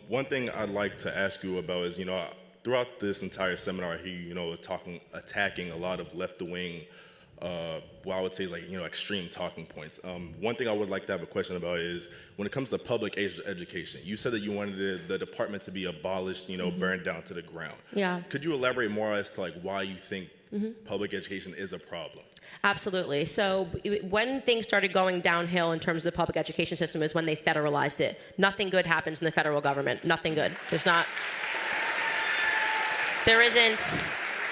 One thing I'd like to ask you about is, throughout this entire seminar, I hear you, attacking a lot of left-wing, I would say extreme talking points. One thing I would like to have a question about is when it comes to public education. You said that you wanted the department to be abolished, burned down to the ground. Yeah. Could you elaborate more as to why you think public education is a problem? Absolutely. So when things started going downhill in terms of the public education system is when they federalized it. Nothing good happens in the federal government. Nothing good. There isn't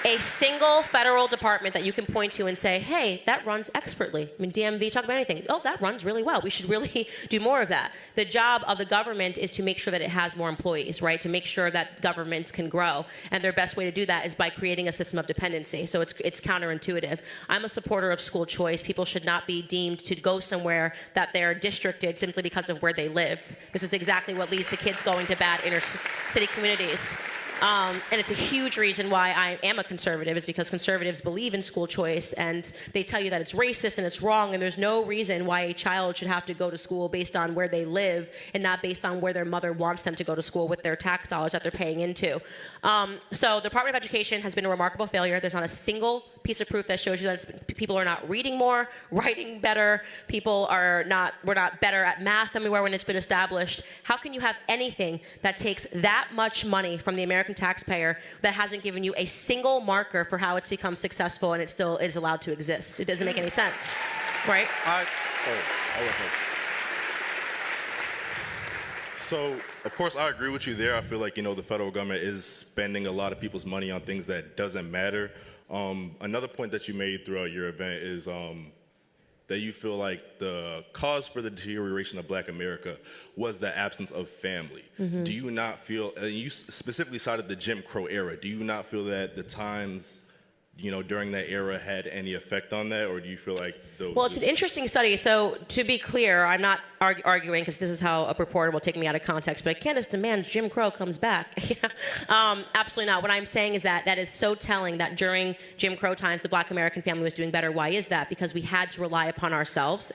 a single federal department that you can point to and say, hey, that runs expertly. I mean, DMV, talk about anything. Oh, that runs really well. We should really do more of that. The job of the government is to make sure that it has more employees, right? To make sure that government can grow. And their best way to do that is by creating a system of dependency. So it's counterintuitive. I'm a supporter of school choice. People should not be deemed to go somewhere that they're districted simply because of where they live. This is exactly what leads to kids going to bad inner city communities. And it's a huge reason why I am a conservative is because conservatives believe in school choice and they tell you that it's racist and it's wrong and there's no reason why a child should have to go to school based on where they live and not based on where their mother wants them to go to school with their tax dollars that they're paying into. So the Department of Education has been a remarkable failure. There's not a single piece of proof that shows you that people are not reading more, writing better, we're not better at math than we were when it's been established. How can you have anything that takes that much money from the American taxpayer that hasn't given you a single marker for how it's become successful and it still is allowed to exist? It doesn't make any sense, right? So, of course, I agree with you there. I feel like, the federal government is spending a lot of people's money on things that doesn't matter. Another point that you made throughout your event is that you feel like the cause for the deterioration of Black America was the absence of family. Do you not feel, and you specifically cited the Jim Crow era, do you not feel that the times during that era had any effect on that, or do you feel like those? Well, it's an interesting study. So to be clear, I'm not arguing because this is how a reporter will take me out of context, but Candace demands Jim Crow comes back. Absolutely not. What I'm saying is that is so telling that during Jim Crow times, the Black American family was doing better. Why is that? Because we had to rely upon ourselves,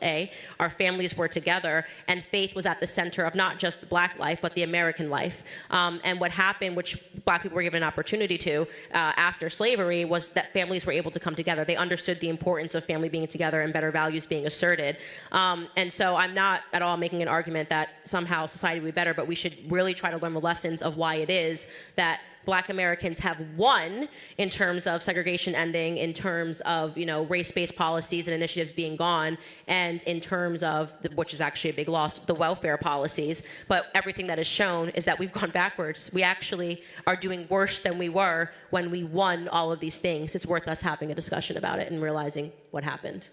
our families were together, and faith was at the center of not just the Black life, but the American life. And what happened, which Black people were given an opportunity to after slavery, was that families were able to come together. They understood the importance of family being together and better values being asserted. And so I'm not at all making an argument that somehow society would be better, but we should really try to learn the lessons of why it is that Black Americans have won in terms of segregation ending, in terms of race-based policies and initiatives being gone, and in terms of, which is actually a big loss, the welfare policies. But everything that is shown is that we've gone backwards. We actually are doing worse than we were when we won all of these things. It's worth us having a discussion about it and realizing what happened.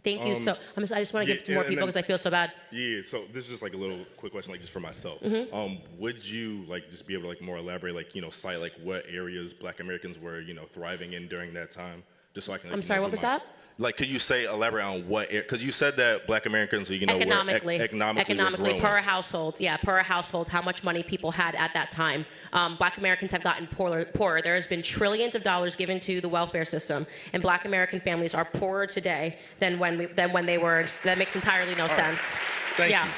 Thank you. So I just want to give it to more people because I feel so bad. Yeah. So this is just a little quick question, just for myself. Would you just be able to more elaborate, cite what areas Black Americans were thriving in during that time, just so I can. I'm sorry. What was that? Could you elaborate on what? Because you said that Black Americans, economically, were economically per household, per household, how much money people had at that time. Black Americans have gotten poorer. There has been trillions of dollars given to the welfare system, and Black American families are poorer today than when they were. That makes entirely no sense. Thank you.